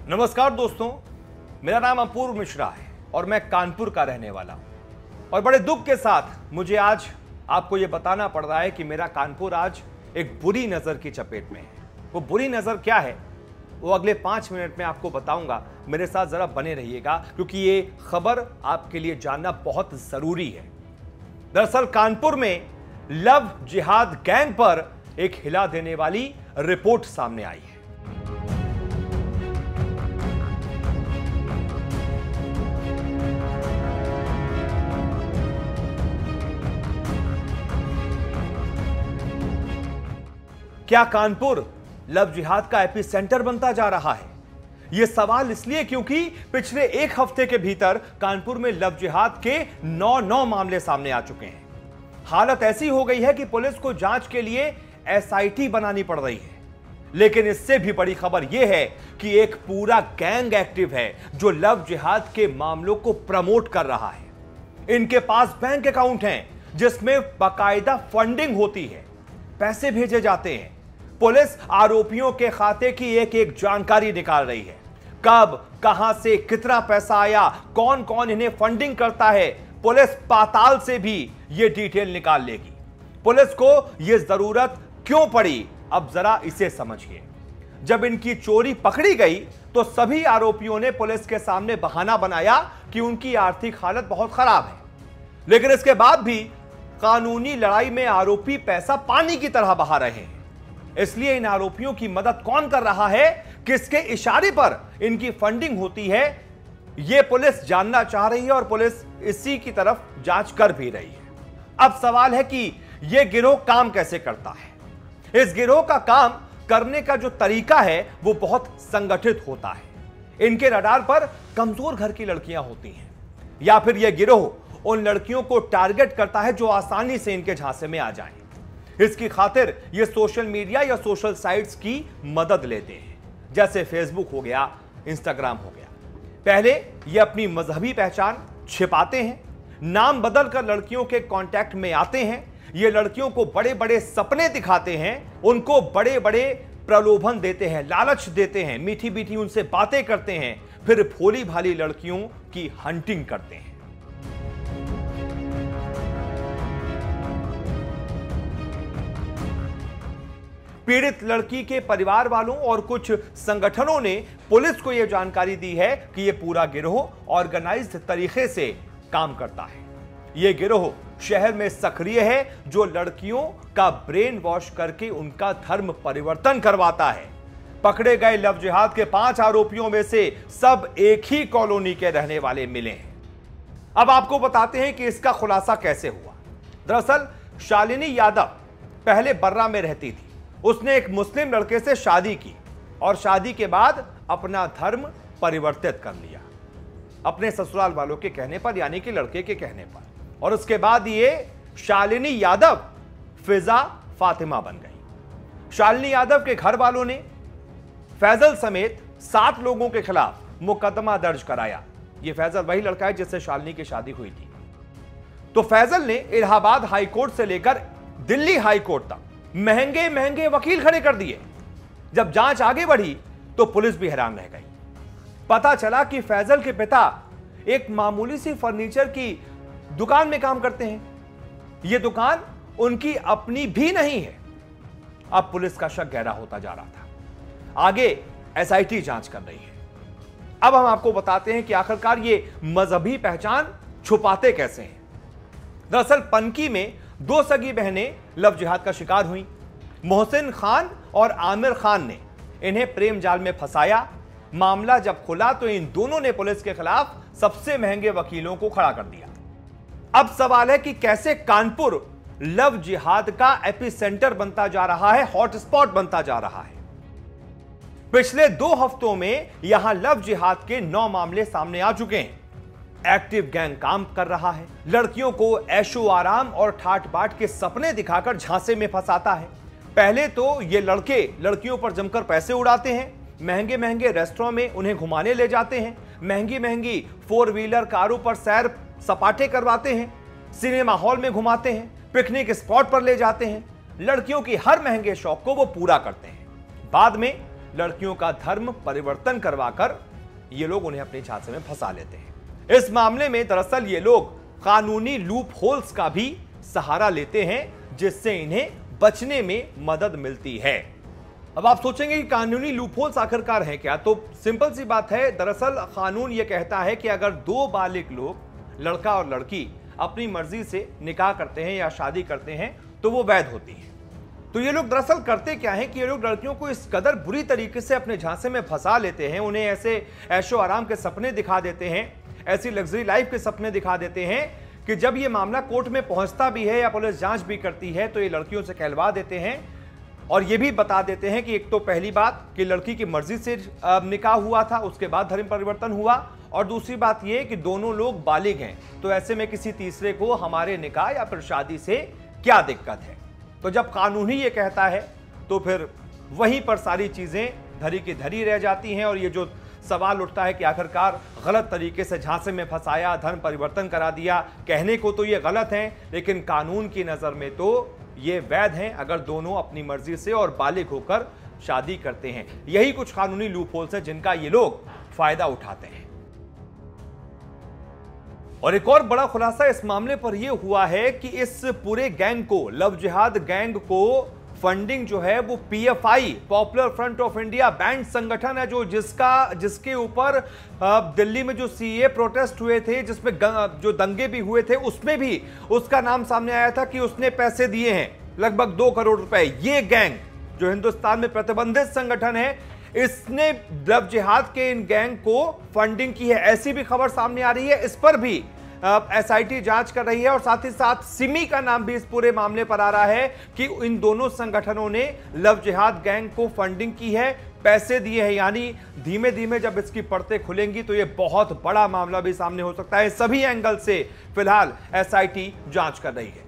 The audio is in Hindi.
नमस्कार दोस्तों, मेरा नाम अपूर्व मिश्रा है और मैं कानपुर का रहने वाला हूं। और बड़े दुख के साथ मुझे आज आपको यह बताना पड़ रहा है कि मेरा कानपुर आज एक बुरी नजर की चपेट में है। वो बुरी नजर क्या है वो अगले 5 मिनट में आपको बताऊंगा। मेरे साथ जरा बने रहिएगा क्योंकि ये खबर आपके लिए जानना बहुत जरूरी है। दरअसल कानपुर में लव जिहाद गैंग पर एक हिला देने वाली रिपोर्ट सामने आई है। क्या कानपुर लव जिहाद का एपिसेंटर बनता जा रहा है? यह सवाल इसलिए क्योंकि पिछले एक हफ्ते के भीतर कानपुर में लव जिहाद के 9 मामले सामने आ चुके हैं। हालत ऐसी हो गई है कि पुलिस को जांच के लिए एसआईटी बनानी पड़ रही है। लेकिन इससे भी बड़ी खबर यह है कि एक पूरा गैंग एक्टिव है जो लव जिहाद के मामलों को प्रमोट कर रहा है। इनके पास बैंक अकाउंट हैं जिसमें बाकायदा फंडिंग होती है, पैसे भेजे जाते हैं। पुलिस आरोपियों के खाते की एक एक जानकारी निकाल रही है। कब, कहां से कितना पैसा आया, कौन कौन इन्हें फंडिंग करता है, पुलिस पाताल से भी यह डिटेल निकाल लेगी। पुलिस को यह जरूरत क्यों पड़ी, अब जरा इसे समझिए। जब इनकी चोरी पकड़ी गई तो सभी आरोपियों ने पुलिस के सामने बहाना बनाया कि उनकी आर्थिक हालत बहुत खराब है। लेकिन इसके बाद भी कानूनी लड़ाई में आरोपी पैसा पानी की तरह बहा रहे हैं। इसलिए इन आरोपियों की मदद कौन कर रहा है, किसके इशारे पर इनकी फंडिंग होती है, यह पुलिस जानना चाह रही है और पुलिस इसी की तरफ जांच कर भी रही है। अब सवाल है कि यह गिरोह काम कैसे करता है। इस गिरोह का काम करने का जो तरीका है वो बहुत संगठित होता है। इनके रडार पर कमजोर घर की लड़कियां होती हैं या फिर यह गिरोह उन लड़कियों को टारगेट करता है जो आसानी से इनके झांसे में आ जाएं। इसकी खातिर ये सोशल मीडिया या सोशल साइट्स की मदद लेते हैं, जैसे फेसबुक हो गया, इंस्टाग्राम हो गया। पहले ये अपनी मजहबी पहचान छिपाते हैं, नाम बदलकर लड़कियों के कांटेक्ट में आते हैं। ये लड़कियों को बड़े बड़े सपने दिखाते हैं, उनको बड़े बड़े प्रलोभन देते हैं, लालच देते हैं, मीठी मीठी उनसे बातें करते हैं, फिर भोली भाली लड़कियों की हंटिंग करते हैं। पीड़ित लड़की के परिवार वालों और कुछ संगठनों ने पुलिस को यह जानकारी दी है कि यह पूरा गिरोह ऑर्गेनाइज्ड तरीके से काम करता है। यह गिरोह शहर में सक्रिय है जो लड़कियों का ब्रेन वॉश करके उनका धर्म परिवर्तन करवाता है। पकड़े गए लव जिहाद के 5 आरोपियों में से सब एक ही कॉलोनी के रहने वाले मिले हैं। अब आपको बताते हैं कि इसका खुलासा कैसे हुआ। दरअसल शालिनी यादव पहले बर्रा में रहती थी। उसने एक मुस्लिम लड़के से शादी की और शादी के बाद अपना धर्म परिवर्तित कर लिया अपने ससुराल वालों के कहने पर, यानी कि लड़के के कहने पर। और उसके बाद ये शालिनी यादव फिजा फातिमा बन गई। शालिनी यादव के घर वालों ने फैजल समेत 7 लोगों के खिलाफ मुकदमा दर्ज कराया। यह फैजल वही लड़का है जिससे शालिनी की शादी हुई थी। तो फैजल ने इलाहाबाद हाईकोर्ट से लेकर दिल्ली हाईकोर्ट तक महंगे महंगे वकील खड़े कर दिए। जब जांच आगे बढ़ी तो पुलिस भी हैरान रह गई। पता चला कि फैजल के पिता एक मामूली सी फर्नीचर की दुकान में काम करते हैं। यह दुकान उनकी अपनी भी नहीं है। अब पुलिस का शक गहरा होता जा रहा था। आगे एसआईटी जांच कर रही है। अब हम आपको बताते हैं कि आखिरकार ये मजहबी पहचान छुपाते कैसे हैं। दरअसल पनकी में 2 सगी बहनें लव जिहाद का शिकार हुई। मोहसिन खान और आमिर खान ने इन्हें प्रेम जाल में फंसाया। मामला जब खुला तो इन दोनों ने पुलिस के खिलाफ सबसे महंगे वकीलों को खड़ा कर दिया। अब सवाल है कि कैसे कानपुर लव जिहाद का एपिसेंटर बनता जा रहा है, हॉटस्पॉट बनता जा रहा है। पिछले 2 हफ्तों में यहां लव जिहाद के 9 मामले सामने आ चुके हैं। एक्टिव गैंग काम कर रहा है, लड़कियों को ऐशो आराम और ठाट बाट के सपने दिखाकर झांसे में फंसाता है। पहले तो ये लड़के लड़कियों पर जमकर पैसे उड़ाते हैं, महंगे महंगे रेस्टोरेंट में उन्हें घुमाने ले जाते हैं, महंगी महंगी 4 व्हीलर कारों पर सैर सपाटे करवाते हैं, सिनेमा हॉल में घुमाते हैं, पिकनिक स्पॉट पर ले जाते हैं। लड़कियों की हर महंगे शौक को वो पूरा करते हैं। बाद में लड़कियों का धर्म परिवर्तन करवाकर ये लोग उन्हें अपने झांसे में फंसा लेते हैं। इस मामले में दरअसल ये लोग कानूनी लूप होल्स का भी सहारा लेते हैं, जिससे इन्हें बचने में मदद मिलती है। अब आप सोचेंगे कि कानूनी लूपहोल्स आखिरकार है क्या? तो सिंपल सी बात है, दरअसल कानून यह कहता है कि अगर दो बालिग लोग, लड़का और लड़की, अपनी मर्जी से निकाह करते हैं या शादी करते हैं तो वो वैध होती है। तो ये लोग दरअसल करते क्या है कि ये लोग लड़कियों को इस कदर बुरी तरीके से अपने झांसे में फंसा लेते हैं, उन्हें ऐसे ऐशो आराम के सपने दिखा देते हैं, ऐसी लग्जरी लाइफ के सपने दिखा देते हैं कि जब ये मामला कोर्ट में पहुंचता भी है या पुलिस जांच भी करती है तो ये लड़कियों से कहलवा देते हैं और ये भी बता देते हैं कि एक तो पहली बात कि लड़की की मर्जी से निकाह हुआ था, उसके बाद धर्म परिवर्तन हुआ, और दूसरी बात ये कि दोनों लोग बालिग हैं, तो ऐसे में किसी तीसरे को हमारे निकाह या फिर शादी से क्या दिक्कत है। तो जब कानून ही ये कहता है तो फिर वहीं पर सारी चीजें धरी की धरी रह जाती हैं और ये जो सवाल उठता है कि आखिरकार गलत तरीके से झांसे में फंसाया, धर्म परिवर्तन करा दिया, कहने को तो ये गलत है लेकिन कानून की नजर में तो ये वैध हैं अगर दोनों अपनी मर्जी से और बालिग होकर शादी करते हैं। यही कुछ कानूनी लूपहोल्स हैं जिनका ये लोग फायदा उठाते हैं। और एक और बड़ा खुलासा इस मामले पर यह हुआ है कि इस पूरे गैंग को, लव जिहाद गैंग को फंडिंग जो है वो PFI, popular front of India band संगठन है, जो जिसके ऊपर दिल्ली में जो सीए प्रोटेस्ट हुए थे, जिसमें जो दंगे भी हुए थे, उसमें भी उसका नाम सामने आया था कि उसने पैसे दिए हैं लगभग 2 करोड़ रुपए। ये गैंग जो हिंदुस्तान में प्रतिबंधित संगठन है, इसने लव जिहाद के इन गैंग को फंडिंग की है, ऐसी भी खबर सामने आ रही है। इस पर भी एसआईटी जांच कर रही है और साथ ही साथ सिमी का नाम भी इस पूरे मामले पर आ रहा है कि इन दोनों संगठनों ने लव जिहाद गैंग को फंडिंग की है, पैसे दिए हैं। यानी धीमे धीमे जब इसकी परतें खुलेंगी तो यह बहुत बड़ा मामला भी सामने हो सकता है। सभी एंगल से फिलहाल एसआईटी जांच कर रही है।